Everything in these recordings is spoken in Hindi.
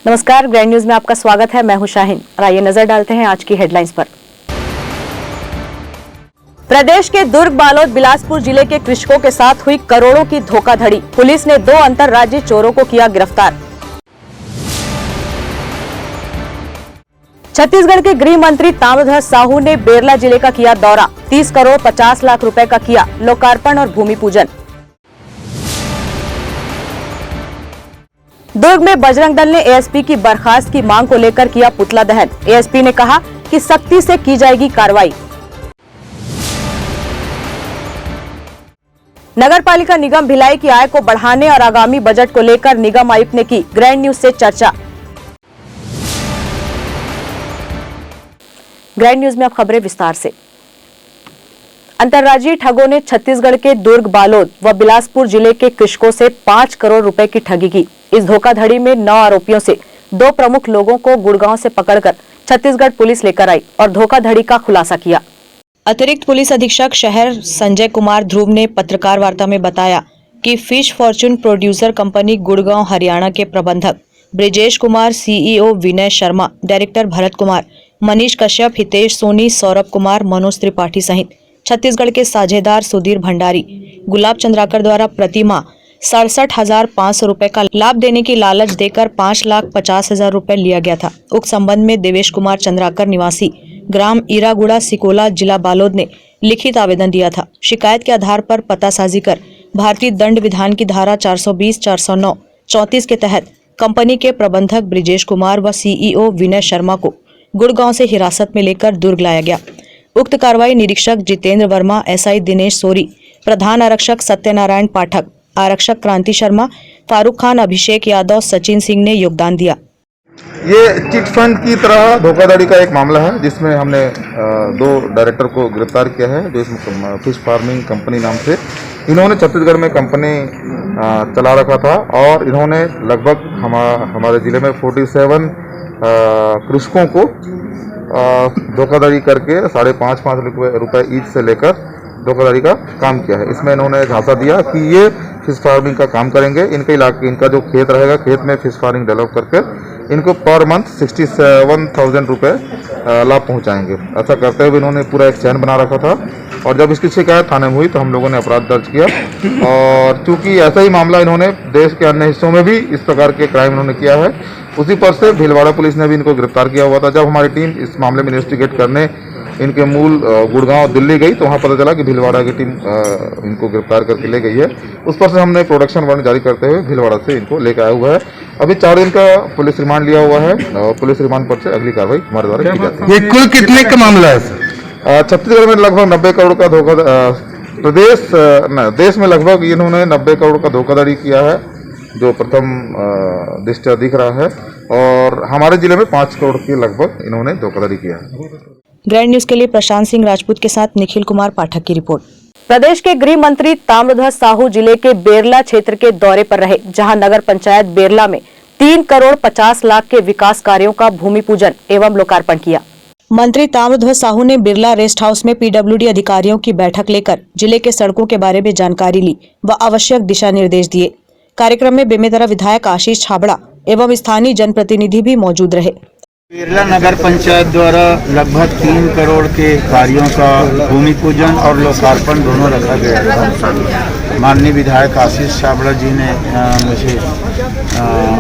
नमस्कार, ग्रैंड न्यूज में आपका स्वागत है। मैं हूं शाहीन और आइए नजर डालते हैं आज की हेडलाइंस पर। प्रदेश के दुर्ग, बालोद, बिलासपुर जिले के कृषकों के साथ हुई करोड़ों की धोखाधड़ी। पुलिस ने 2 अंतर्राज्यीय चोरों को किया गिरफ्तार। छत्तीसगढ़ के गृह मंत्री ताम्रध्वज साहू ने बेरला जिले का किया दौरा। 30 करोड़ 50 लाख रुपए का किया लोकार्पण और भूमि पूजन। दुर्ग में बजरंग दल ने एएसपी की बर्खास्त की मांग को लेकर किया पुतला दहन। एएसपी ने कहा कि सख्ती से की जाएगी कार्रवाई। नगर पालिका निगम भिलाई की आय को बढ़ाने और आगामी बजट को लेकर निगम आयुक्त ने की ग्रैंड न्यूज से चर्चा। ग्रैंड न्यूज में अब खबरें विस्तार से। अंतर्राज्यीय ठगों ने छत्तीसगढ़ के दुर्ग, बालोद व बिलासपुर जिले के कृषकों से 5 करोड़ रुपए की ठगी की। इस धोखाधड़ी में 9 आरोपियों से 2 प्रमुख लोगों को गुड़गांव से पकड़कर छत्तीसगढ़ पुलिस लेकर आई और धोखाधड़ी का खुलासा किया। अतिरिक्त पुलिस अधीक्षक शहर संजय कुमार ध्रुव ने पत्रकार वार्ता में बताया कि fish Fortune producer company Gurgaon Haryana के प्रबंधक ब्रिजेश कुमार, सीईओ विनय शर्मा, डायरेक्टर भरत कुमार, मनीष कश्यप, हितेश सोनी, सौरभ कुमार, मनोज त्रिपाठी सहित छत्तीसगढ़ के साझेदार सुधीर भंडारी, गुलाब चंद्राकर द्वारा प्रतिमाह 67,500 रुपए का लाभ देने की लालच देकर 5,50,000 रुपए लिया गया था। उक्त संबंध में देवेश कुमार चंद्राकर निवासी ग्राम ईरागुड़ा, सिकोला, जिला बालोद ने लिखित आवेदन दिया था। शिकायत के आधार पर पतासाजी कर भारतीय दंड विधान की धारा 420, 409, 34 के तहत कंपनी के प्रबंधक ब्रिजेश कुमार व सीईओ विनय शर्मा को गुड़गांव से हिरासत में लेकर दुर्ग लाया गया। उक्त कार्रवाई निरीक्षक जितेंद्र वर्मा, एसआई दिनेश सोरी, प्रधान आरक्षक सत्यनारायण पाठक, आरक्षक क्रांति शर्मा, फारूक खान, अभिषेक यादव, सचिन सिंह ने योगदान दिया। ये चिट फंड की तरह धोखाधड़ी का एक मामला है जिसमें हमने 2 डायरेक्टर को गिरफ्तार किया है जो इसमें फिश फार्मिंग कंपनी नाम से इन्होंने छत्तीसगढ़ में कंपनी चला रखा था और इन्होंने लगभग हमारे जिले में 47 कृषकों को धोखाधड़ी करके 5.5 रुपए ईच से लेकर धोखाधड़ी का काम किया है। इसमें इन्होंने झांसा दिया कि ये फिश फार्मिंग का काम करेंगे। इनके इलाके इनका जो खेत रहेगा, खेत में फिश फार्मिंग डेवलप करके इनको पर मंथ 67,000 रुपये लाभ पहुंचाएंगे। ऐसा करते हुए इन्होंने पूरा एक चैन बना रखा था और जब इसकी शिकायत थाने में हुई तो हम लोगों ने अपराध दर्ज किया और चूंकि ऐसा ही मामला इन्होंने देश के अन्य हिस्सों में भी इस प्रकार के क्राइम इन्होंने किया है, उसी पर से भीलवाड़ा पुलिस ने भी इनको गिरफ्तार किया हुआ था। जब हमारी टीम इस मामले में इन्वेस्टिगेट करने इनके मूल गुड़गांव, दिल्ली गई तो वहाँ पता चला कि भीलवाड़ा की टीम इनको गिरफ्तार करके ले गई है। उस पर से हमने प्रोडक्शन वारंट जारी करते हुए भीलवाड़ा से इनको लेकर आया हुआ है। अभी 4 दिन का पुलिस रिमांड लिया हुआ है और पुलिस रिमांड पर से अगली कार्रवाई हमारे द्वारा की जाती है। ये कुल कितने का मामला है सर? छत्तीसगढ़ में लगभग 90 करोड़ का देश में लगभग इन्होंने 90 करोड़ का धोखाधड़ी किया है जो प्रथम दृष्टया दिख रहा है और हमारे जिले में 5 करोड़ की लगभग इन्होंने धोखाधड़ी किया है। ग्रैंड न्यूज के लिए प्रशांत सिंह राजपूत के साथ निखिल कुमार पाठक की रिपोर्ट। प्रदेश के गृह मंत्री ताम्रध्वज साहू जिले के बेरला क्षेत्र के दौरे पर रहे, जहां नगर पंचायत बेरला में 3 करोड़ 50 लाख के विकास कार्यों का भूमि पूजन एवं लोकार्पण किया। मंत्री ताम्रध्वज साहू ने बिरला रेस्ट हाउस में पीडब्ल्यूडी अधिकारियों की बैठक लेकर जिले के सड़कों के बारे में जानकारी ली व आवश्यक दिशा निर्देश दिए। कार्यक्रम में बेमेतरा विधायक आशीष छाबड़ा एवं स्थानीय जनप्रतिनिधि भी मौजूद रहे। बेरला नगर पंचायत द्वारा लगभग 3 करोड़ के कार्यों का भूमि पूजन और लोकार्पण दोनों रखा गया था। माननीय विधायक आशीष छाबड़ा जी ने मुझे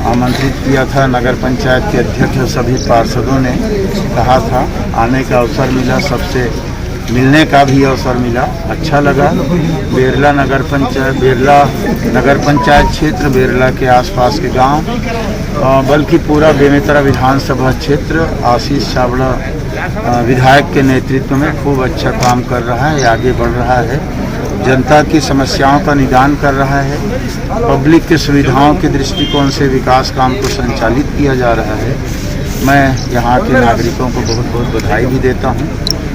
आमंत्रित किया था। नगर पंचायत के अध्यक्ष और सभी पार्षदों ने कहा था, आने का अवसर मिला, सबसे मिलने का भी अवसर मिला, अच्छा लगा। बेरला नगर पंचायत क्षेत्र, बेरला के आसपास के गांव, बल्कि पूरा बेमेतरा विधानसभा क्षेत्र आशीष छाबड़ा विधायक के नेतृत्व में खूब अच्छा काम कर रहा है, आगे बढ़ रहा है, जनता की समस्याओं का निदान कर रहा है, पब्लिक के सुविधाओं के दृष्टिकोण से विकास काम को संचालित किया जा रहा है। मैं यहाँ के नागरिकों को बहुत बहुत बधाई भी देता हूँ,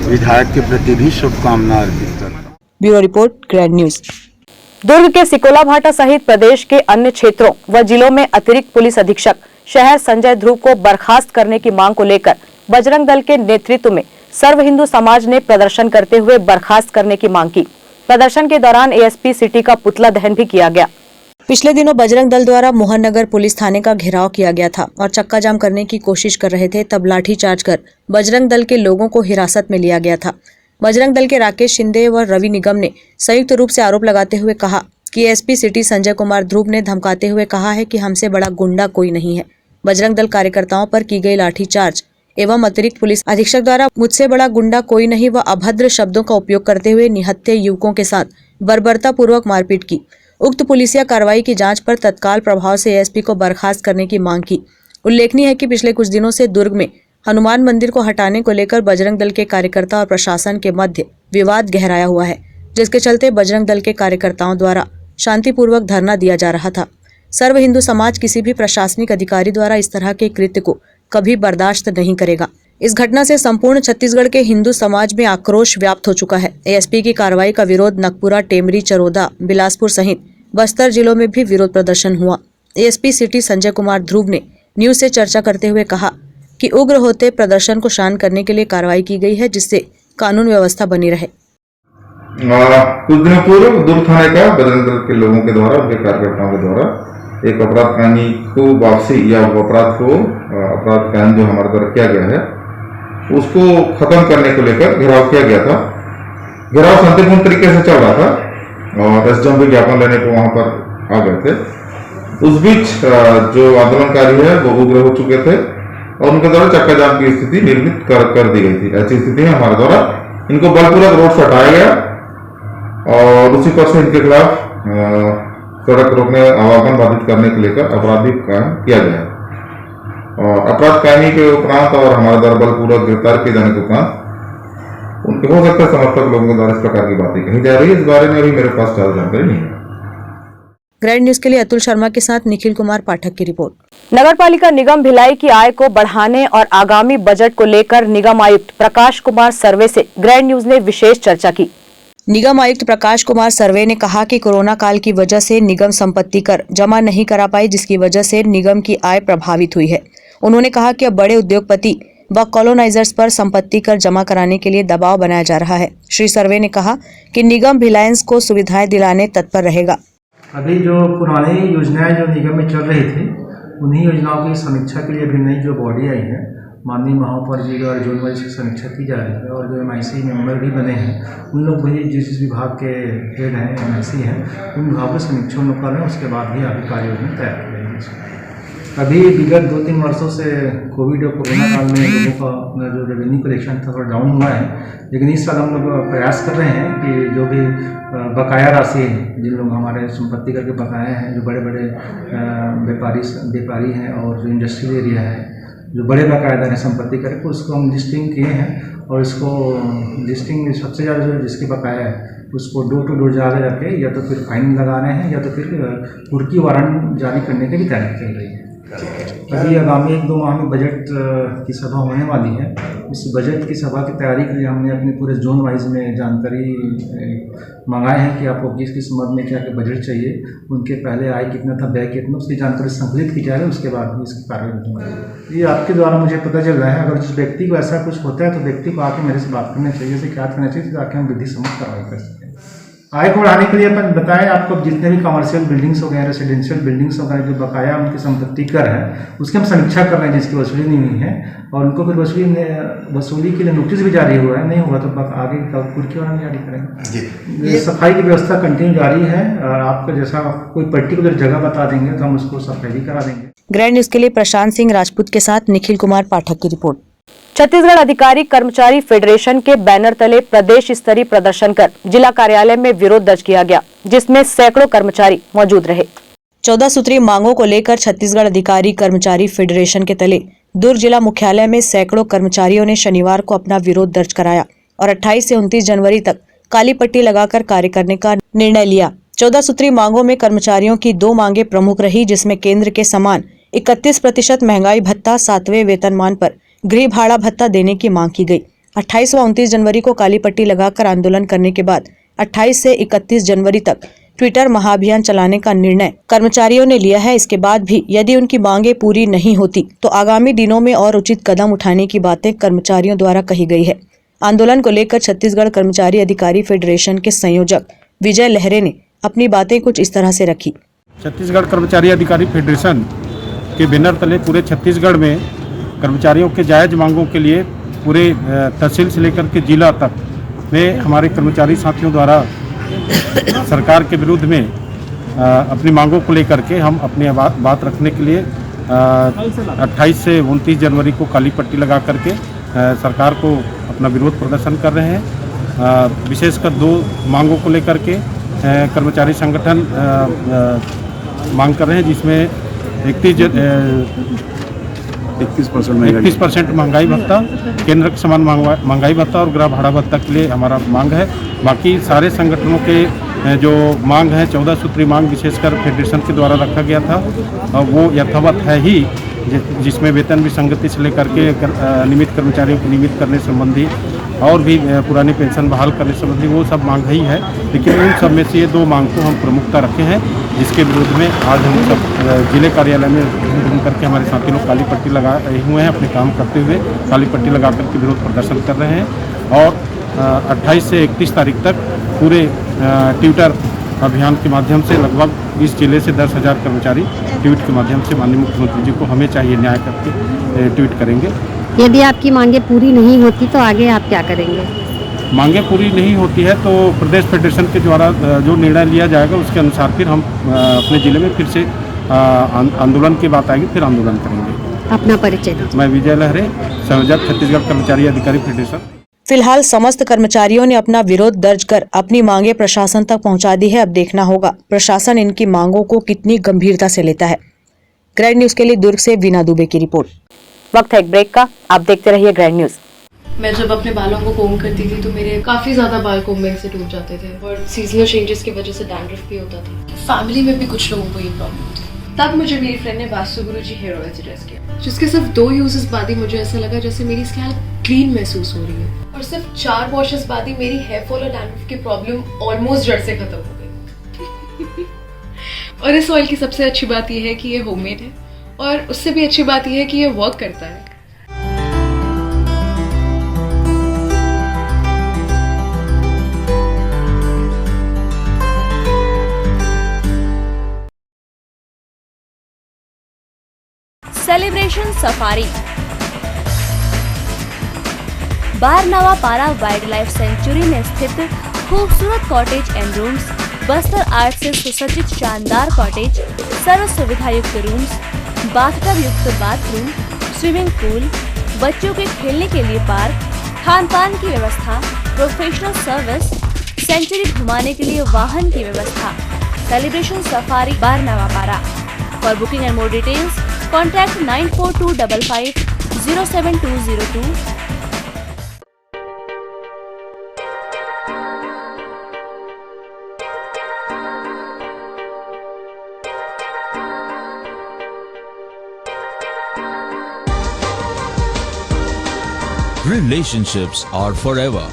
विधायक के प्रति भी शुभकामना अर्पित करता हूँ। Bureau report, grand news. Durg के सिकोला भाटा सहित प्रदेश के अन्य क्षेत्रों व जिलों में अतिरिक्त पुलिस अधीक्षक शहर संजय ध्रुव को बर्खास्त करने की मांग को लेकर बजरंग दल के नेतृत्व में सर्व हिंदू समाज ने प्रदर्शन करते हुए बर्खास्त करने की मांग की। प्रदर्शन के दौरान एएसपी सिटी का पुतला दहन भी किया गया। पिछले दिनों बजरंग दल द्वारा मोहन नगर पुलिस थाने का घेराव किया गया था और चक्का जाम करने की कोशिश कर रहे थे, तब लाठीचार्ज कर बजरंग दल के लोगों को हिरासत में लिया गया था। बजरंग दल के राकेश शिंदे व रवि निगम ने संयुक्त रूप से आरोप लगाते हुए कहा कि एसपी सिटी संजय कुमार ध्रुव ने धमकाते हुए कहा है कि हमसे बड़ा गुंडा कोई नहीं है। बजरंग दल कार्यकर्ताओं पर की गई लाठीचार्ज एवं अतिरिक्त पुलिस अधीक्षक द्वारा मुझसे बड़ा गुंडा कोई नहीं व अभद्र शब्दों का उपयोग करते हुए निहत्थे युवकों के साथ बर्बरता पूर्वक मारपीट की। उक्त पुलिसिया कार्रवाई की जांच पर तत्काल प्रभाव से एएसपी को बर्खास्त करने की मांग की। उल्लेखनीय है कि पिछले कुछ दिनों से दुर्ग में हनुमान मंदिर को हटाने को लेकर बजरंग दल के कार्यकर्ता और प्रशासन के मध्य विवाद गहराया हुआ है, जिसके चलते बजरंग दल के कार्यकर्ताओं द्वारा शांतिपूर्वक धरना दिया जा रहा था। सर्व हिंदू समाज किसी भी प्रशासनिक अधिकारी द्वारा इस तरह के कृत्य को कभी बर्दाश्त नहीं करेगा। इस घटना से संपूर्ण छत्तीसगढ़ के हिंदू समाज में आक्रोश व्याप्त हो चुका है। एएसपी की कार्रवाई का विरोध नगपुरा, टेमरी, चरोदा, बिलासपुर सहित बस्तर जिलों में भी विरोध प्रदर्शन हुआ। एएसपी सिटी संजय कुमार ध्रुव ने न्यूज से चर्चा करते हुए कहा कि उग्र होते प्रदर्शन को शांत करने के लिए कार्रवाई की गई है, जिससे कानून व्यवस्था बनी रहे। कुछ दिनों पूर्व दुर्ग थाने का बजरंग दल के लोगों के द्वारा, उनके कार्यकर्ताओं के द्वारा एक अपराध कहानी को वापसी या अपराध कानून जो हमारे द्वारा किया गया है उसको खत्म करने को लेकर घेराव किया गया था। घेराव शांतिपूर्ण तरीके से चल रहा था और एसडीएम भी ज्ञापन लेने को वहां पर आ गए थे। उस बीच जो आंदोलनकारी है वो उग्र हो चुके थे और उनके द्वारा चक्का जाम की स्थिति निर्मित कर दी गई थी। ऐसी स्थिति में हमारे द्वारा इनको बलपूर्वक रोड से हटाया गया और उसी पर से इनके खिलाफ सड़क रोकने, आवागमन बाधित करने को लेकर आपराधिक काम किया गया और अपराध कायमी के उपरांत और हमारे द्वारा बलपूर्वक गिरफ्तार किए जाने के उपरांत उनके हो सकता है समर्थक लोगों के द्वारा इस प्रकार की बातें कही जा रही है। इस बारे में अभी मेरे पास ज्यादा जानकारी नहीं है। ग्रैंड न्यूज के लिए अतुल शर्मा के साथ निखिल कुमार पाठक की रिपोर्ट। नगरपालिका निगम भिलाई की आय को बढ़ाने और आगामी बजट को लेकर निगम आयुक्त प्रकाश कुमार सर्वे से ग्रैंड न्यूज ने विशेष चर्चा की। निगम आयुक्त प्रकाश कुमार सर्वे ने कहा कि कोरोना काल की वजह से निगम संपत्ति कर जमा नहीं करा पाई, जिसकी वजह से निगम की आय प्रभावित हुई है। उन्होंने कहा कि अब बड़े उद्योगपति व कॉलोनाइजर्स पर संपत्ति कर जमा कराने के लिए दबाव बनाया जा रहा है। श्री सर्वे ने कहा कि निगम भिलायंस को सुविधाएं दिलाने तत्पर रहेगा। अभी जो पुरानी योजनाएं जो निगम में चल रही थी, उन्हीं योजनाओं की समीक्षा के लिए अभी नई जो बॉडी आई है, माननीय महापौर जी द्वारा जोन वाइज समीक्षा की जा रही है और जो MIC मेंबर भी बने हैं, उन लोग भी जिस विभाग के हेड हैं, MIC हैं, उन विभागों की समीक्षा उन लोग कर रहे हैं। उसके बाद भी आगे कार्य योजना तैयार की जाएगी। अभी विगत 2-3 वर्षों से कोविड और कोरोना काल में लोगों का अपना जो रेवेन्यू कलेक्शन था थोड़ा डाउन हुआ है, लेकिन इस साल हम लोग प्रयास कर रहे हैं कि जो भी बकाया राशि है, जिन लोग हमारे संपत्ति करके बकाया हैं, जो बड़े बड़े व्यापारी हैं और जो इंडस्ट्रियल एरिया है, जो बड़े बकायेदार हैं संपत्ति करके, उसको हम लिस्टिंग किए हैं और इसको लिस्टिंग सबसे ज़्यादा जो जिसकी बकाया है उसको डोर टू डोर जाकर जाके या तो फिर फाइन लगा रहे हैं या तो फिर कुर्की वारंट जारी करने की भी तैयारी चल रही है। अभी आगामी 1-2 माह में बजट की सभा होने वाली है। इस बजट की सभा की तैयारी के लिए हमने अपने पूरे जोन वाइज में जानकारी मंगाए हैं कि आपको किस मद में क्या बजट चाहिए, उनके पहले आय कितना था, व्यय कितना, उसकी जानकारी संकलित की जा रही है। उसके बाद भी इसकी कार्रवाई होगी। ये आपके द्वारा मुझे पता चल रहा है। अगर जिस व्यक्ति को ऐसा कुछ होता है तो व्यक्ति को आके मेरे से बात करना चाहिए, शिकायत करना चाहिए, ताकि हम विधि सम्मत कार्रवाई कर सकें। आय को बढ़ाने के लिए अपन बताएं आपको, जितने भी कमर्शियल बिल्डिंग्स हो गए, रेसिडेंशियल बिल्डिंग्स हो गए, जो बकाया उनकी संपत्ति कर है, उसकी हम समीक्षा कर रहे हैं, जिसकी वसूली नहीं हुई है और उनको फिर वसूली के लिए नोटिस भी जारी हुआ है। नहीं हुआ तो आगे कुर्की वारंट जारी करेंगे। सफाई की व्यवस्था कंटिन्यू जारी है और आपको जैसा कोई पर्टिकुलर जगह बता देंगे तो हम उसको सफाई भी करा देंगे। ग्रैंड न्यूज के लिए प्रशांत सिंह राजपूत के साथ निखिल कुमार पाठक की रिपोर्ट। छत्तीसगढ़ अधिकारी कर्मचारी फेडरेशन के बैनर तले प्रदेश स्तरीय प्रदर्शन कर जिला कार्यालय में विरोध दर्ज किया गया, जिसमें सैकड़ों कर्मचारी मौजूद रहे। 14 सूत्रीय मांगों को लेकर छत्तीसगढ़ अधिकारी कर्मचारी फेडरेशन के तले दुर्ग जिला मुख्यालय में सैकड़ों कर्मचारियों ने शनिवार को अपना विरोध दर्ज कराया और 28 से 29 जनवरी तक काली पट्टी लगाकर कार्य करने का निर्णय लिया। 14 सूत्रीय मांगों में कर्मचारियों की 2 मांगे प्रमुख रही, जिसमें केंद्र के समान 31% महंगाई भत्ता, 7वें वेतनमान पर गृह भाड़ा भत्ता देने की मांग की गई। 28 व 29 जनवरी को काली पट्टी लगाकर आंदोलन करने के बाद 28 से 31 जनवरी तक ट्विटर महाअभियान चलाने का निर्णय कर्मचारियों ने लिया है। इसके बाद भी यदि उनकी मांगे पूरी नहीं होती तो आगामी दिनों में और उचित कदम उठाने की बातें कर्मचारियों द्वारा कही गई है। आंदोलन को लेकर छत्तीसगढ़ कर्मचारी अधिकारी फेडरेशन के संयोजक विजय लहरे ने अपनी बातें कुछ इस तरह से रखी। छत्तीसगढ़ कर्मचारी अधिकारी फेडरेशन के बैनर तले पूरे छत्तीसगढ़ में कर्मचारियों के जायज़ मांगों के लिए पूरे तहसील से लेकर के जिला तक में हमारे कर्मचारी साथियों द्वारा सरकार के विरुद्ध में अपनी मांगों को लेकर के हम अपनी बात रखने के लिए 28 से 29 जनवरी को काली पट्टी लगा करके सरकार को अपना विरोध प्रदर्शन कर रहे हैं। विशेषकर 2 मांगों को लेकर के कर्मचारी संगठन मांग कर रहे हैं, जिसमें 31% महंगाई भत्ता, केंद्र के समान महंगाई भत्ता और गृह भाड़ा भत्ता के लिए हमारा मांग है। बाकी सारे संगठनों के जो मांग है 14 सूत्री मांग विशेषकर फेडरेशन के द्वारा रखा गया था, वो यथावत है ही, जिसमें वेतन विसंगति से लेकर के नियमित कर्मचारियों को नियमित करने संबंधी और भी पुरानी पेंशन बहाल करने संबंधी वो सब मांग ही है। लेकिन उन सब में से ये 2 मांग को हम प्रमुखता रखे हैं, जिसके विरोध में आज हम सब जिले कार्यालय में घूम करके हमारे साथी लोग काली पट्टी लगाए हुए हैं। अपने काम करते हुए काली पट्टी लगा करके विरोध प्रदर्शन कर रहे हैं और 28 से 31 तारीख तक पूरे ट्विटर अभियान के माध्यम से लगभग इस जिले से 10,000 कर्मचारी ट्वीट के माध्यम से माननीय मुख्यमंत्री जी को हमें चाहिए न्याय करके ट्वीट करेंगे। यदि आपकी मांगे पूरी नहीं होती तो आगे आप क्या करेंगे? मांगे पूरी नहीं होती है तो प्रदेश फेडरेशन के द्वारा जो निर्णय लिया जाएगा उसके अनुसार फिर हम अपने जिले में फिर से आंदोलन की बात आएगी, फिर आंदोलन करेंगे। अपना परिचय दीजिए। मैं विजय लहरे, संयोजक छत्तीसगढ़ कर्मचारी अधिकारी फेडरेशन। फिलहाल समस्त कर्मचारियों ने अपना विरोध दर्ज कर अपनी मांगे प्रशासन तक पहुंचा दी है। अब देखना होगा प्रशासन इनकी मांगों को कितनी गंभीरता से लेता है। ग्रैंड न्यूज के लिए दुर्ग से वीना दुबे की रिपोर्ट। वक्त है एक ब्रेक का, आप देखते रहिए ग्रैंड न्यूज। मैं जब अपने बालों को कोम करती थी तो मेरे काफी ज्यादा बाल कोम्बिंग से टूट जाते थे और सीजनल चेंजेस की वजह से डैंड्रफ भी होता था। फैमिली में भी कुछ लोगों को ये प्रॉब्लम थी। तब मुझे मेरी फ्रेंड ने वास्तु गुरुजी हेयर ऑयल सजेस्ट किया, जिसके सिर्फ 2 यूजेस बाद ही मुझे ऐसा लगा जैसे मेरी स्कैल्प क्लीन महसूस हो रही है और सिर्फ 4 वॉशेस बाद ही मेरी हेयर फॉल और डैंड्रफ की प्रॉब्लम ऑलमोस्ट जड़ से खत्म हो गई। और इस ऑयल की सबसे अच्छी बात यह है कि ये होममेड है और उससे भी अच्छी बात यह है कि ये वर्क करता है। सेलिब्रेशन सफारी बारनावा पारा वाइल्ड लाइफ सेंचुरी में स्थित खूबसूरत cottage and rooms, Bastar art से सुसज्जित शानदार कॉटेज, सर्व सुविधा युक्त रूम्स, बाथटब युक्त बाथरूम, स्विमिंग पूल, बच्चों के खेलने के लिए पार्क, खान पान की व्यवस्था, प्रोफेशनल सर्विस, सेंचुरी घुमाने के लिए वाहन की व्यवस्था। सेलिब्रेशन सफारी बारनावा पारा। For booking and more details contact 9425507202। Relationships are forever.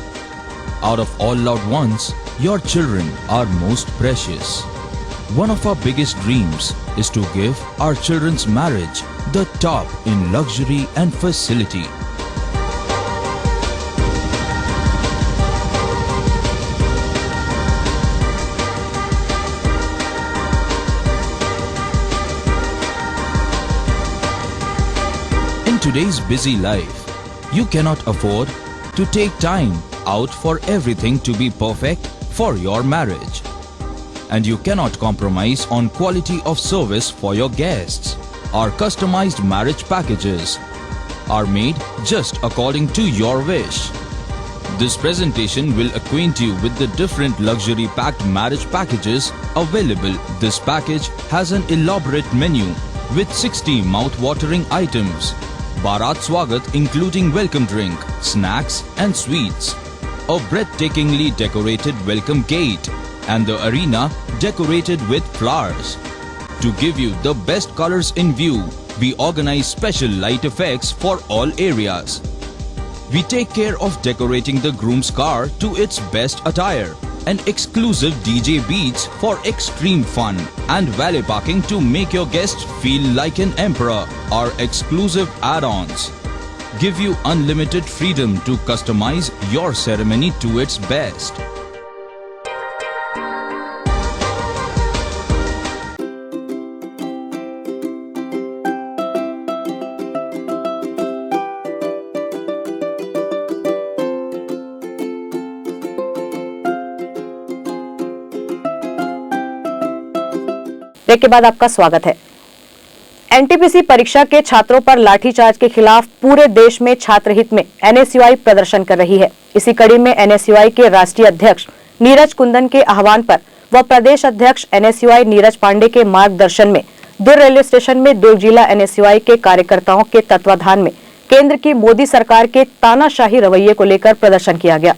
Out of all loved ones, your children are most precious. One of our biggest dreams is to give our children's marriage the top in luxury and facility. In today's busy life, you cannot afford to take time out for everything to be perfect for your marriage. And you cannot compromise on quality of service for your guests. Our customized marriage packages are made just according to your wish. This presentation will acquaint you with the different luxury packed marriage packages available. This package has an elaborate menu with 60 mouth-watering items. Bharat Swagat including welcome drink, snacks and sweets. A breathtakingly decorated welcome gate and the arena decorated with flowers. To give you the best colors in view, we organize special light effects for all areas. We take care of decorating the groom's car to its best attire and exclusive DJ beats for extreme fun and valet parking to make your guests feel like an emperor. Our exclusive add-ons give you unlimited freedom to customize your ceremony to its best. Break के बाद आपका स्वागत है। एनटीपीसी परीक्षा के छात्रों पर लाठीचार्ज के खिलाफ पूरे देश में छात्र हित में एनएसयूआई प्रदर्शन कर रही है। इसी कड़ी में एनएसयूआई के राष्ट्रीय अध्यक्ष नीरज कुंदन के आह्वान पर व प्रदेश अध्यक्ष एनएसयूआई नीरज पांडे के मार्गदर्शन में दुर्ग रेलवे स्टेशन में दुर्ग जिला एनएसयूआई के कार्यकर्ताओं के तत्वाधान में केंद्र की मोदी सरकार के तानाशाही रवैये को लेकर प्रदर्शन किया गया।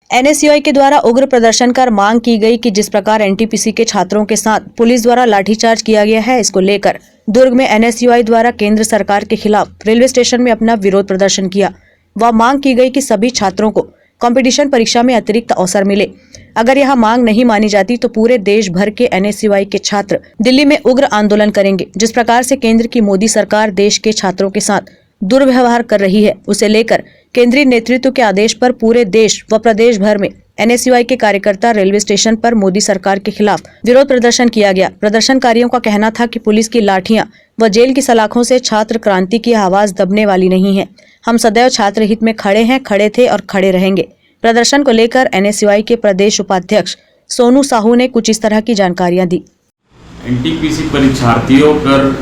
एनएसयूआई के द्वारा उग्र प्रदर्शन कर मांग की गई कि जिस प्रकार एनटीपीसी के छात्रों के साथ पुलिस द्वारा लाठीचार्ज किया गया है, इसको लेकर दुर्ग में एनएसयूआई द्वारा केंद्र सरकार के खिलाफ रेलवे स्टेशन में अपना विरोध प्रदर्शन किया व मांग की गई कि सभी छात्रों को कंपटीशन परीक्षा में अतिरिक्त अवसर मिले। अगर यह मांग नहीं मानी जाती तो पूरे देश भर के एनएसयूआई के छात्र दिल्ली में उग्र आंदोलन करेंगे। जिस प्रकार से केंद्र की मोदी सरकार देश के छात्रों के साथ दुर्व्यवहार कर रही है, उसे लेकर केंद्रीय नेतृत्व के आदेश पर पूरे देश व प्रदेश भर में एनएसयूआई के कार्यकर्ता रेलवे स्टेशन पर मोदी सरकार के खिलाफ विरोध प्रदर्शन किया गया। प्रदर्शनकारियों का कहना था कि पुलिस की लाठियां व जेल की सलाखों से छात्र क्रांति की आवाज दबने वाली नहीं है। हम सदैव छात्र हित में खड़े हैं, खड़े थे और खड़े रहेंगे। प्रदर्शन को लेकर एनएसयूआई के प्रदेश उपाध्यक्ष सोनू साहू ने कुछ इस तरह की जानकारियां दी। एनटीपीसी परीक्षार्थियों पर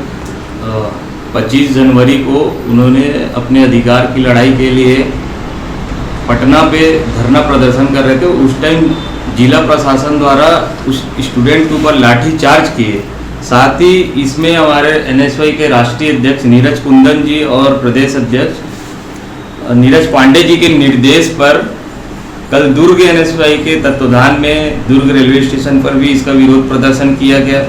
25 जनवरी को उन्होंने अपने अधिकार की लड़ाई के लिए पटना पे धरना प्रदर्शन कर रहे थे। उस टाइम जिला प्रशासन द्वारा उस स्टूडेंट के ऊपर लाठी चार्ज किए। साथ ही इसमें हमारे एनएसयूआई के राष्ट्रीय अध्यक्ष नीरज कुंदन जी और प्रदेश अध्यक्ष नीरज पांडे जी के निर्देश पर कल दुर्ग एनएसयूआई के तत्वाधान में दुर्ग रेलवे स्टेशन पर भी इसका विरोध प्रदर्शन किया गया,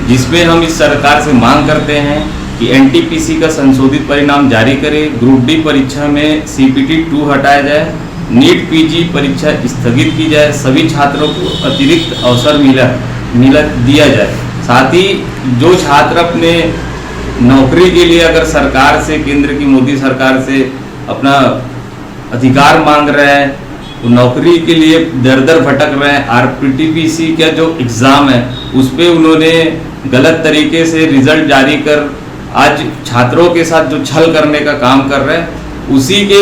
जिसमें हम इस सरकार से मांग करते हैं कि एनटीपीसी का संशोधित परिणाम जारी करे, ग्रुप डी परीक्षा में CPT 2 हटाया जाए, नीट पीजी परीक्षा स्थगित की जाए, सभी छात्रों को अतिरिक्त अवसर दिया जाए। साथ ही जो छात्र अपने नौकरी के लिए अगर सरकार से, केंद्र की मोदी सरकार से अपना अधिकार मांग रहे हैं, तो नौकरी के लिए दर दर भटक रहे हैं। RPTPC का जो एग्ज़ाम है उस पर उन्होंने गलत तरीके से रिजल्ट जारी कर आज छात्रों के साथ जो छल करने का काम कर रहे हैं, उसी के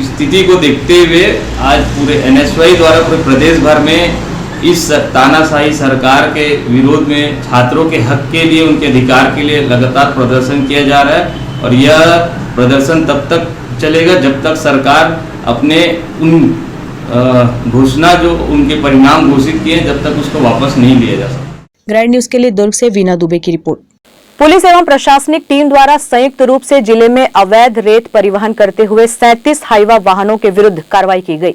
स्थिति को देखते हुए आज पूरे एनएसयूआई द्वारा पूरे प्रदेश भर में इस तानाशाही सरकार के विरोध में छात्रों के हक के लिए, उनके अधिकार के लिए लगातार प्रदर्शन किया जा रहा है। और यह प्रदर्शन तब तक चलेगा जब तक सरकार अपने उन घोषणा जो उनके परिणाम घोषित किए जब तक उसको वापस नहीं लिया जा सकता। ग्रैंड न्यूज के लिए दुर्ग से वीना दुबे की रिपोर्ट। पुलिस एवं प्रशासनिक टीम द्वारा संयुक्त रूप से जिले में अवैध रेत परिवहन करते हुए 37 हाईवा वाहनों के विरुद्ध कार्रवाई की गई,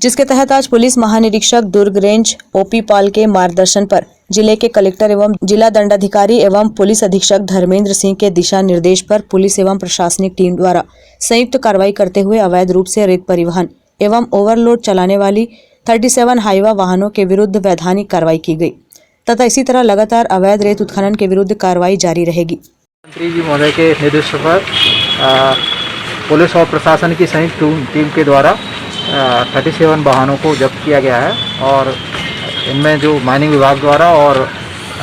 जिसके तहत आज पुलिस महानिरीक्षक दुर्ग रेंज OP पाल के मार्गदर्शन पर जिले के कलेक्टर एवं जिला दंडाधिकारी एवं पुलिस अधीक्षक धर्मेंद्र सिंह के दिशा निर्देश पर पुलिस एवं प्रशासनिक टीम द्वारा संयुक्त कार्रवाई करते हुए अवैध रूप से रेत परिवहन एवं ओवरलोड चलाने वाली 37 हाईवा वाहनों के विरुद्ध वैधानिक कार्रवाई की गई तथा इसी तरह लगातार अवैध रेत उत्खनन के विरुद्ध कार्रवाई जारी रहेगी। मंत्री जी महोदय के निर्देश पर पुलिस और प्रशासन की संयुक्त टीम के द्वारा 37 वाहनों को जब्त किया गया है और इनमें जो माइनिंग विभाग द्वारा और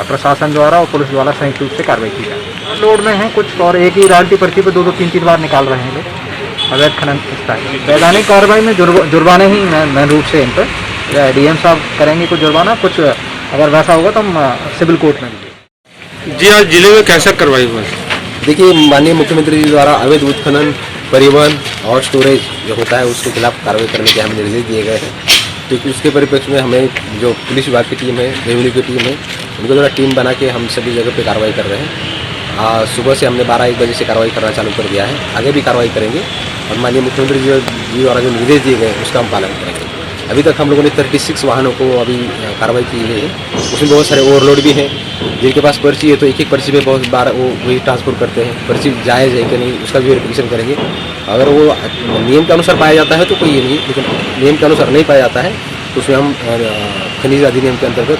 प्रशासन द्वारा और पुलिस द्वारा संयुक्त रूप से कार्रवाई की जाए। लोड में हैं कुछ और एक ही रॉयल्टी पर्ची पर 2-3 बार निकाल रहे हैं लोग अवैध खनन। वैधानिक कार्रवाई में जुर्माने ही मेन रूप से इन पर DM साहब करेंगे कुछ जुर्माना, कुछ अगर वैसा होगा तो हम सिविल कोर्ट में जी। आज जिले में कैसा कार्रवाई हुआ? देखिए, माननीय मुख्यमंत्री जी द्वारा अवैध उत्खनन, परिवहन और स्टोरेज जो होता है उसके खिलाफ कार्रवाई करने के हमें निर्देश दिए गए हैं। क्योंकि उसके परिप्रेक्ष्य में हमें जो पुलिस विभाग की टीम है, रेवेन्यू की टीम है, उनके द्वारा टीम बना के हम सभी जगह पे कार्रवाई कर रहे हैं। सुबह से हमने 12-1 बजे से कार्रवाई करना चालू कर दिया है, आगे भी कार्रवाई करेंगे और माननीय मुख्यमंत्री जी द्वारा जो निर्देश दिए गए उसका हम पालन करेंगे। अभी तक हम लोगों ने 36 वाहनों को अभी कार्रवाई की है। उसमें बहुत सारे ओवरलोड भी हैं, जिनके पास पर्ची है तो एक पर्ची पे बहुत बार वो वही ट्रांसपोर्ट करते हैं। पर्ची जायज़ है कि नहीं उसका भी वेरिफिकेशन करेंगे। अगर वो नियम के अनुसार पाया जाता है तो कोई ये नहीं, लेकिन नियम के अनुसार नहीं पाया जाता है तो उसमें हम खनिज अधिनियम के अंतर्गत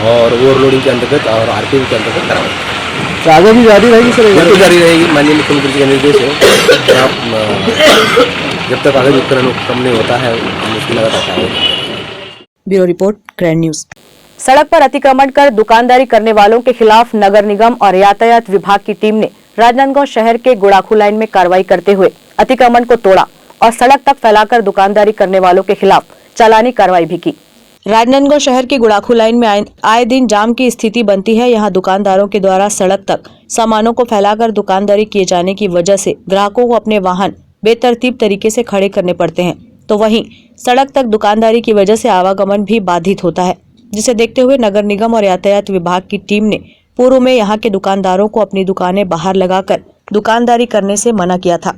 और ओवरलोडिंग के अंतर्गत और RPM के अंतर्गत कार्रवाई तो आगे भी जारी रहेगी सर? बिल्कुल जारी रहेगी। माननीय मुख्यमंत्री जी का निर्देश है आप जब तक आगे उत्खनन कम नहीं होता है हम उसकी लगातार कार्रवाई। Bureau report, grand news. सड़क पर अतिक्रमण कर दुकानदारी करने वालों के खिलाफ नगर निगम और यातायात विभाग की टीम ने राजनांदगांव शहर के गुड़ाखू लाइन में कार्रवाई करते हुए अतिक्रमण को तोड़ा और सड़क तक फैलाकर दुकानदारी करने वालों के खिलाफ चालानी कार्रवाई भी की। राजनांदगांव शहर के गुड़ाखू लाइन में आए दिन जाम की स्थिति बनती है। यहाँ दुकानदारों के द्वारा सड़क तक सामानों को फैलाकर दुकानदारी किए जाने की वजह से ग्राहकों को अपने वाहन बेतरतीब तरीके से खड़े करने पड़ते हैं, तो वहीं सड़क तक दुकानदारी की वजह से आवागमन भी बाधित होता है, जिसे देखते हुए नगर निगम और यातायात विभाग की टीम ने पूर्व में यहाँ के दुकानदारों को अपनी दुकानें बाहर लगाकर दुकानदारी करने से मना किया था।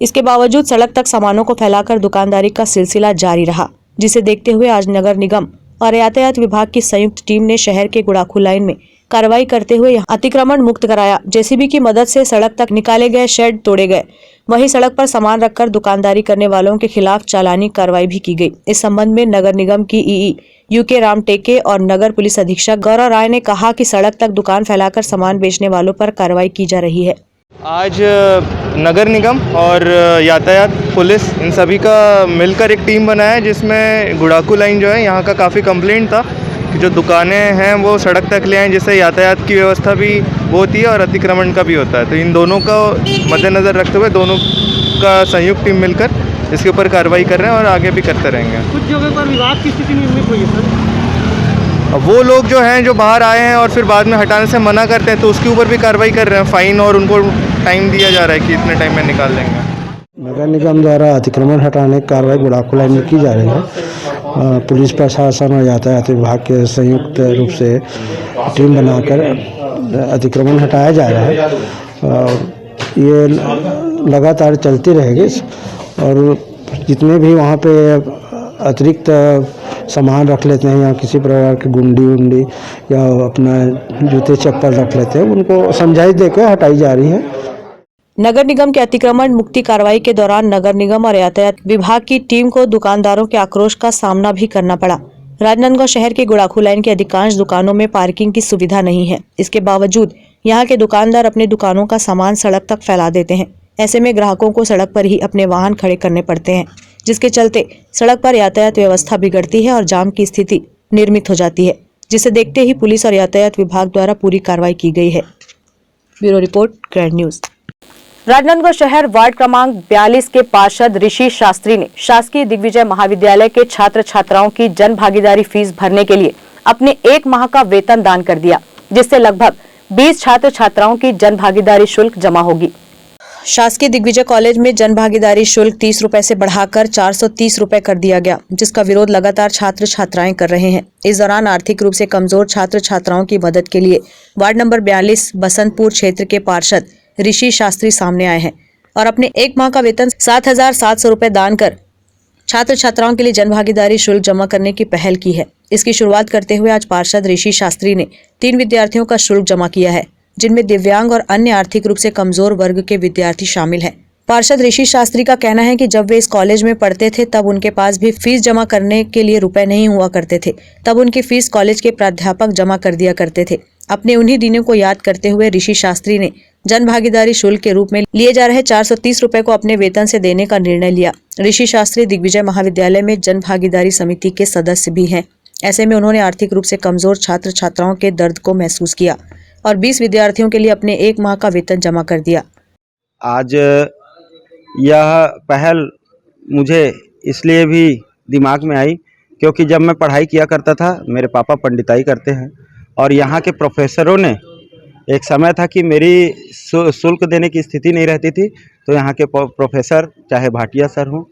इसके बावजूद सड़क तक सामानों को फैलाकर दुकानदारी का सिलसिला जारी रहा, जिसे देखते हुए आज नगर निगम और यातायात विभाग की संयुक्त टीम ने शहर के गुड़ाखू लाइन में कार्रवाई करते हुए अतिक्रमण मुक्त कराया। जेसीबी की मदद से सड़क तक निकाले गए शेड तोड़े गए, वहीं सड़क पर सामान रखकर दुकानदारी करने वालों के खिलाफ चालानी कार्रवाई भी की गई। इस संबंध में नगर निगम की ईई यूके राम टेके और नगर पुलिस अधीक्षक गौरव राय ने कहा कि सड़क तक दुकान फैलाकर सामान बेचने वालों पर कार्रवाई की जा रही है। आज नगर निगम और यातायात पुलिस इन सभी का मिलकर एक टीम बना है, जिसमें गुड़ाखू लाइन जो है यहाँ का काफ़ी कंप्लेंट था कि जो दुकानें हैं वो सड़क तक ले आएँ, जिससे यातायात की व्यवस्था भी वो होती है और अतिक्रमण का भी होता है। तो इन दोनों का मद्देनज़र रखते हुए दोनों का संयुक्त टीम मिलकर इसके ऊपर कार्रवाई कर रहे हैं और आगे भी करते रहेंगे। कुछ जगह पर विवाद की स्थिति निर्मित हुई है सर। वो लोग जो हैं जो बाहर आए हैं और फिर बाद में हटाने से मना करते हैं, तो उसके ऊपर भी कार्रवाई कर रहे हैं, फाइन और उनको टाइम दिया जा रहा है कि इतने टाइम में निकाल देंगे। नगर निगम द्वारा अतिक्रमण हटाने की कार्रवाई गुड़ाखू लाइन में की जा रही है। पुलिस प्रशासन और यातायात विभाग के संयुक्त रूप से टीम बनाकर अतिक्रमण हटाया जा रहा है और ये लगातार चलती रहेगी और जितने भी वहाँ पे अतिरिक्त सामान रख लेते हैं या किसी प्रकार की गुंडी या अपना जूते चप्पल रख लेते हैं, उनको समझाइश देकर हटाई जा रही है। नगर निगम के अतिक्रमण मुक्ति कार्रवाई के दौरान नगर निगम और यातायात विभाग की टीम को दुकानदारों के आक्रोश का सामना भी करना पड़ा। राजनांदगांव शहर के गुड़ाखू लाइन की अधिकांश दुकानों में पार्किंग की सुविधा नहीं है। इसके बावजूद यहाँ के दुकानदार अपने दुकानों का सामान सड़क तक फैला देते हैं। ऐसे में ग्राहकों को सड़क पर ही अपने वाहन खड़े करने पड़ते हैं, जिसके चलते सड़क पर यातायात व्यवस्था बिगड़ती है और जाम की स्थिति निर्मित हो जाती है, जिसे देखते ही पुलिस और यातायात विभाग द्वारा पूरी कार्रवाई की गई है। Bureau report, grand news. Rajnandgaon शहर वार्ड क्रमांक 42 के पार्षद ऋषि शास्त्री ने शासकीय दिग्विजय महाविद्यालय के छात्र छात्राओं की जन भागीदारी फीस भरने के लिए अपने 1 माह का वेतन दान कर दिया, जिससे लगभग 20 छात्र छात्राओं की जन भागीदारी शुल्क जमा होगी। शासकीय दिग्विजय कॉलेज में जन भागीदारी शुल्क 30 रुपए से बढ़ाकर 430 रुपए कर दिया गया, जिसका विरोध लगातार छात्र छात्राएं कर रहे हैं। इस दौरान आर्थिक रूप से कमजोर छात्र छात्राओं की मदद के लिए वार्ड नंबर 42 बसंतपुर क्षेत्र के पार्षद ऋषि शास्त्री सामने आए हैं और अपने 1 माह का वेतन 7,700 रुपए दान कर छात्र छात्राओं के लिए जन भागीदारी शुल्क जमा करने की पहल की है। इसकी शुरुआत करते हुए आज पार्षद ऋषि शास्त्री ने 3 विद्यार्थियों का शुल्क जमा किया है, जिनमें दिव्यांग और अन्य आर्थिक रूप से कमजोर वर्ग के विद्यार्थी शामिल हैं। पार्षद ऋषि शास्त्री का कहना है कि जब वे इस कॉलेज में पढ़ते थे तब उनके पास भी फीस जमा करने के लिए रुपए नहीं हुआ करते थे, तब उनकी फीस कॉलेज के प्राध्यापक जमा कर दिया करते थे। अपने उन्हीं दिनों को याद करते हुए ऋषि शास्त्री ने जन भागीदारी शुल्क के रूप में लिए जा रहे 430 रुपए को अपने वेतन से देने का निर्णय लिया। ऋषि शास्त्री दिग्विजय महाविद्यालय में जन भागीदारी समिति के सदस्य भी हैं। ऐसे में उन्होंने आर्थिक रूप से कमजोर छात्र छात्राओं के दर्द को महसूस किया और 20 विद्यार्थियों के लिए अपने 1 माह का वेतन जमा कर दिया। आज यह पहल मुझे इसलिए भी दिमाग में आई क्योंकि जब मैं पढ़ाई किया करता था, मेरे पापा पंडिताई करते हैं और यहाँ के प्रोफेसरों ने एक समय था कि मेरी शुल्क देने की स्थिति नहीं रहती थी, तो यहाँ के प्रोफेसर, चाहे भाटिया सर हों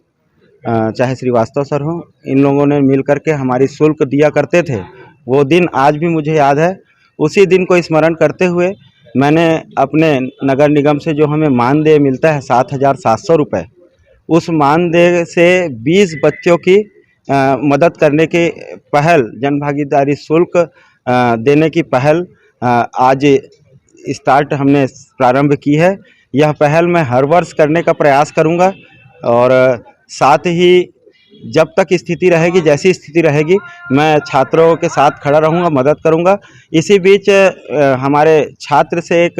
चाहे श्रीवास्तव सर हों, इन लोगों ने मिल कर के हमारी शुल्क दिया करते थे। वो दिन आज भी मुझे याद है। उसी दिन को स्मरण करते हुए मैंने अपने नगर निगम से जो हमें मानदेय मिलता है 7,700 रुपये, उस मानदेय से 20 बच्चों की मदद करने की पहल, जन भागीदारी शुल्क देने की पहल आज स्टार्ट हमने प्रारंभ की है। यह पहल मैं हर वर्ष करने का प्रयास करूंगा और साथ ही जब तक स्थिति रहेगी, जैसी स्थिति रहेगी, मैं छात्रों के साथ खड़ा रहूंगा, मदद करूंगा। इसी बीच हमारे छात्र से एक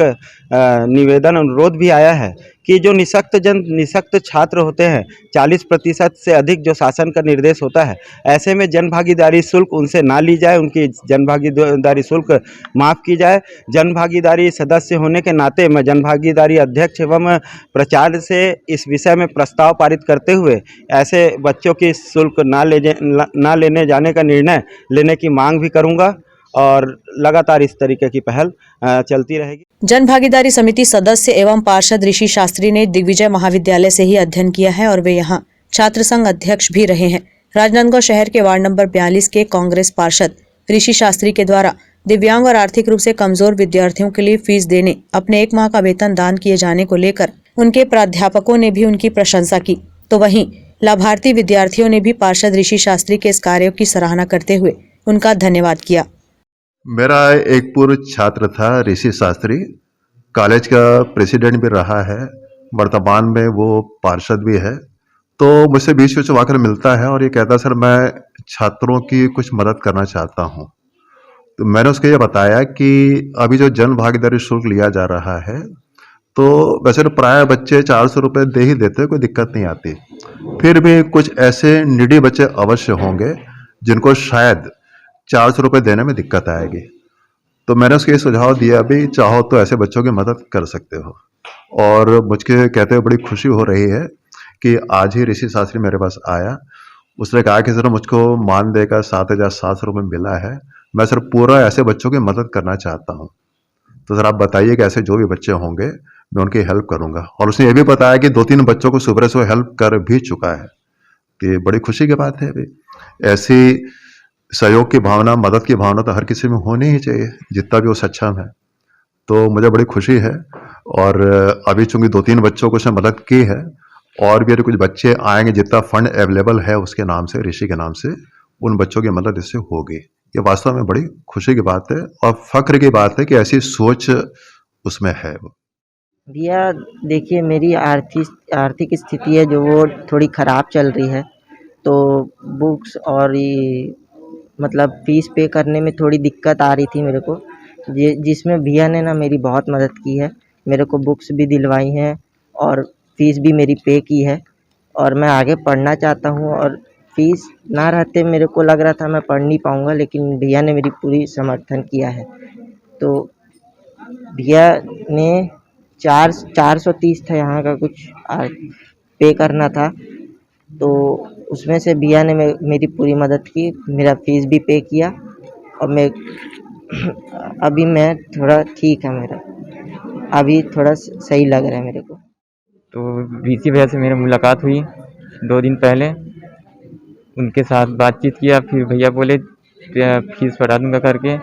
निवेदन, अनुरोध भी आया है कि जो निःशक्त छात्र होते हैं 40% से अधिक जो शासन का निर्देश होता है, ऐसे में जनभागीदारी शुल्क उनसे ना ली जाए, उनकी जनभागीदारी शुल्क माफ़ की जाए। जनभागीदारी सदस्य होने के नाते मैं जनभागीदारी अध्यक्ष एवं प्राचार्य से इस विषय में प्रस्ताव पारित करते हुए ऐसे बच्चों की शुल्क ना लेने जाने का निर्णय लेने की मांग भी करूंगा और लगातार इस तरीके की पहल चलती रहेगी। जन भागीदारी समिति सदस्य एवं पार्षद ऋषि शास्त्री ने दिग्विजय महाविद्यालय से ही अध्ययन किया है और वे यहाँ छात्र संघ अध्यक्ष भी रहे हैं। राजनांदगांव शहर के वार्ड नंबर 42 के कांग्रेस पार्षद ऋषि शास्त्री के द्वारा दिव्यांग और आर्थिक रूप से कमजोर विद्यार्थियों के लिए फीस देने, अपने 1 माह का वेतन दान किए जाने को लेकर उनके प्राध्यापकों ने भी उनकी प्रशंसा की, तो वहीं लाभार्थी विद्यार्थियों ने भी पार्षद ऋषि शास्त्री के इस कार्य की सराहना करते हुए उनका धन्यवाद किया। मेरा एक पूर्व छात्र था ऋषि शास्त्री, कॉलेज का प्रेसिडेंट भी रहा है, वर्तमान में वो पार्षद भी है। तो मुझसे बीच बीच में आकर मिलता है और ये कहता सर मैं छात्रों की कुछ मदद करना चाहता हूँ। तो मैंने उसको ये बताया कि अभी जो जन भागीदारी शुल्क लिया जा रहा है तो वैसे तो प्राय बच्चे 400 रुपये दे ही देते, कोई दिक्कत नहीं आती। फिर भी कुछ ऐसे निडी बच्चे अवश्य होंगे जिनको शायद 400 रुपये देने में दिक्कत आएगी। तो मैंने उसको ये सुझाव दिया, अभी चाहो तो ऐसे बच्चों की मदद कर सकते हो। और मुझे कहते हुए बड़ी खुशी हो रही है कि आज ही ऋषि शास्त्री मेरे पास आया। उसने कहा कि सर मुझको मानदेय का 7,700 रुपये मिला है, मैं सर पूरा ऐसे बच्चों की मदद करना चाहता हूँ। तो सर आप बताइए कि ऐसे जो भी बच्चे होंगे मैं उनकी हेल्प करूँगा। और उसने ये भी बताया कि 2-3 बच्चों को सुबह से हेल्प कर भी चुका है। तो ये बड़ी खुशी की बात है। अभी ऐसी सहयोग की भावना, मदद की भावना तो हर किसी में होनी ही चाहिए, जितना भी वो सक्षम है। तो मुझे बड़ी खुशी है। और अभी चूंकि 2-3 बच्चों को उसने मदद की है और भी कुछ बच्चे आएंगे, जितना फंड अवेलेबल है उसके नाम से, ऋषि के नाम से, उन बच्चों की मदद इससे होगी। ये वास्तव में बड़ी खुशी की बात है और फख्र की बात है कि ऐसी सोच उसमें है। भैया देखिए, मेरी आर्थिक स्थिति है जो वो थोड़ी ख़राब चल रही है, तो बुक्स और ये मतलब फ़ीस पे करने में थोड़ी दिक्कत आ रही थी मेरे को, जिसमें भैया ने ना मेरी बहुत मदद की है। मेरे को बुक्स भी दिलवाई हैं और फ़ीस भी मेरी पे की है और मैं आगे पढ़ना चाहता हूँ। और फ़ीस ना रहते मेरे को लग रहा था मैं पढ़ नहीं पाऊँगा, लेकिन भैया ने मेरी पूरी समर्थन किया है। तो भैया ने 430 था यहाँ का कुछ पे करना था, तो उसमें से भैया ने मेरी पूरी मदद की, मेरा फ़ीस भी पे किया और अभी मैं थोड़ा ठीक है, मेरा अभी थोड़ा सही लग रहा है मेरे को। तो ऋषि भैया से मेरी मुलाकात हुई 2 दिन पहले, उनके साथ बातचीत किया, फिर भैया बोले फीस बढ़ा दूँगा करके।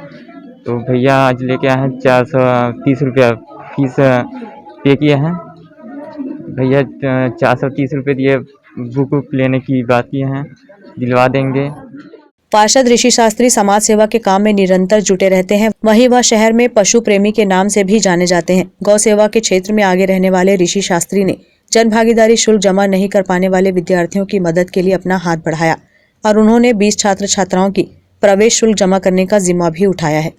तो भैया आज लेके आए हैं 430 रुपया फीस पे किए हैं। भैया 430 रुपये दिए, बुक लेने की बात किए हैं, दिलवा देंगे। पार्षद ऋषि शास्त्री समाज सेवा के काम में निरंतर जुटे रहते हैं। वहीं वह शहर में पशु प्रेमी के नाम से भी जाने जाते हैं। गौ सेवा के क्षेत्र में आगे रहने वाले ऋषि शास्त्री ने जन भागीदारी शुल्क जमा नहीं कर पाने वाले विद्यार्थियों की मदद के लिए अपना हाथ बढ़ाया और उन्होंने 20 छात्र छात्राओं की प्रवेश शुल्क जमा करने का जिम्मा भी उठाया है।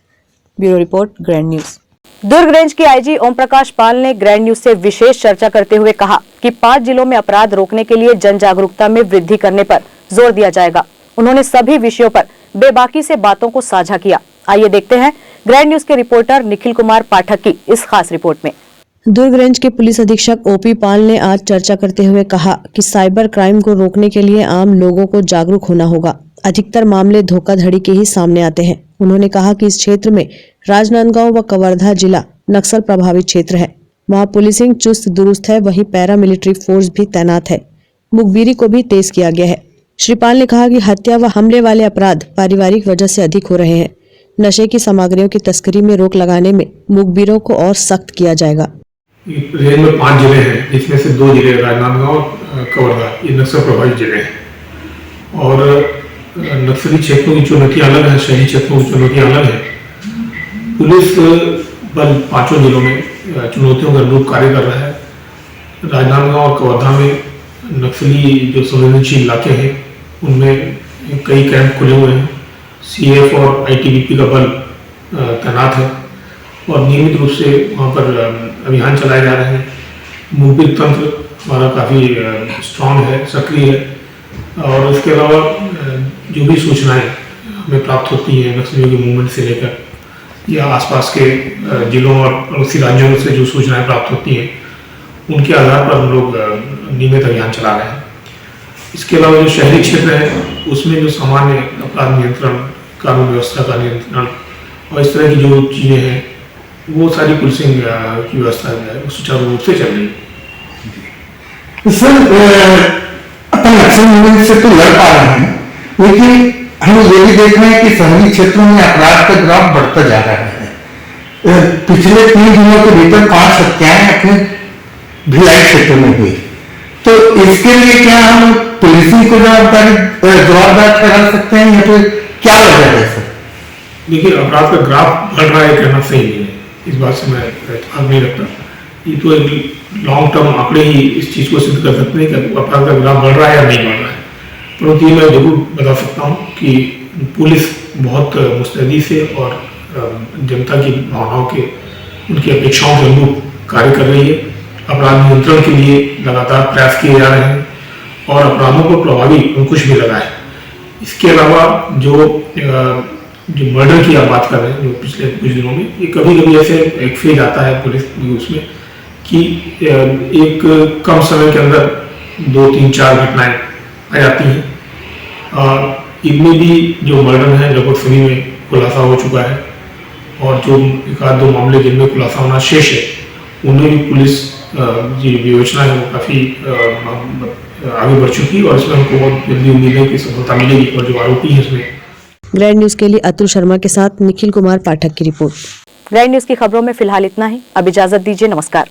Bureau report, grand news. Durg range के आईजी ओम प्रकाश पाल ने ग्रैंड न्यूज से विशेष चर्चा करते हुए कहा कि 5 जिलों में अपराध रोकने के लिए जन जागरूकता में वृद्धि करने पर जोर दिया जाएगा। उन्होंने सभी विषयों पर बेबाकी से बातों को साझा किया। आइए देखते हैं ग्रैंड न्यूज के रिपोर्टर निखिल कुमार पाठक की इस खास रिपोर्ट में। दुर्ग रेंज के पुलिस अधीक्षक ओपी पाल ने आज चर्चा करते हुए कहा कि साइबर क्राइम को रोकने के लिए आम लोगों को जागरूक होना होगा। अधिकतर मामले धोखाधड़ी के ही सामने आते हैं। उन्होंने कहा कि इस क्षेत्र में राजनांदगांव व कवर्धा जिला नक्सल प्रभावित क्षेत्र है। वहाँ पुलिसिंग चुस्त दुरुस्त है, वहीं पैरामिलिट्री फोर्स भी तैनात है। मुखबिरी को भी तेज किया गया है। श्री पाल ने कहा कि हत्या व हमले वाले अपराध पारिवारिक वजह से अधिक हो रहे हैं। नशे की सामग्रियों की तस्करी में रोक लगाने में मुखबिरों को और सख्त किया जाएगा। रेंज में 5 जिले हैं, जिसमें से 2 जिले राजनांदगांव और कवर्धा, ये नक्सल प्रभावित जिले हैं। और नक्सली क्षेत्रों की चुनौतियाँ अलग है, शहरी क्षेत्रों की चुनौतियाँ अलग है। पुलिस बल 5 जिलों में चुनौतियों का अनुरूप कार्य कर रहा है। राजनांदगांव और कवर्धा में नक्सली जो संवेदनशील इलाके हैं उनमें कई कैंप खुले हुए हैं। CF और ITBP का बल तैनात है और नियमित रूप से वहाँ पर अभियान चलाए जा रहे हैं। मुखबिर तंत्र हमारा काफ़ी स्ट्रांग है, सक्रिय है। और इसके अलावा जो भी सूचनाएं हमें प्राप्त होती हैं नक्सलियों के मूवमेंट से लेकर या आसपास के जिलों और पड़ोसी राज्यों से जो सूचनाएं प्राप्त होती हैं उनके आधार पर हम लोग नियमित अभियान चला रहे हैं। इसके अलावा जो शहरी क्षेत्र है उसमें जो सामान्य अपराध नियंत्रण, कानून व्यवस्था का नियंत्रण और इस तरह की जो चीज़ें हैं वो सारी पुलिसिंग की व्यवस्था जो है सुचारू रूप से चल रही है। सर, अपन नक्सल मूवमेंट से तो लड़ पा रहे हैं, लेकिन हम ये भी देख रहे हैं कि शहरी क्षेत्रों में अपराध का ग्राफ बढ़ता जा रहा है। पिछले 3 दिनों के भीतर 5 हत्याएं अपने भिलाई क्षेत्र में हुई, तो इसके लिए क्या हम पुलिसिंग को जवाबदार ठहरा सकते हैं या फिर क्या वजह है सर? देखिए, अपराध का ग्राफ बढ़ रहा है कहना सही नहीं है, इस बात से मैं इत्तेफाक नहीं रखता। ये तो एक लॉन्ग टर्म आंकड़े ही इस चीज़ को सिद्ध कर सकते हैं कि अपराध का ग्राफ बढ़ रहा है या नहीं बढ़ रहा है। परंतु ये मैं जरूर बता सकता हूँ कि पुलिस बहुत मुस्तैदी से और जनता की भावनाओं के, उनकी अपेक्षाओं के अनुरूप कार्य कर रही है। अपराध नियंत्रण के लिए लगातार प्रयास किए जा रहे हैं और अपराधों को प्रभावी अंकुश भी लगा है। इसके अलावा जो मर्डर की आप बात कर रहे हैं, जो पिछले कुछ दिनों में ये कभी कभी ऐसे एक फेज आता है पुलिस उसमें कि एक कम समय के अंदर 2, 3, 4 घटनाएं आ जाती हैं। इनमें भी जो मर्डर है लगभग सभी में खुलासा हो चुका है और जो 1-2 मामले जिनमें खुलासा होना शेष है उनमें भी पुलिस की योजना है वो काफ़ी आगे बढ़ चुकी है और इसमें हमको बहुत जल्दी उम्मीद है कि सफलता मिलेगी। और जो आरोपी है इसमें। ग्रैंड न्यूज के लिए अतुल शर्मा के साथ निखिल कुमार पाठक की रिपोर्ट। ग्रैंड न्यूज की खबरों में फिलहाल इतना ही। अब इजाजत दीजिए, नमस्कार।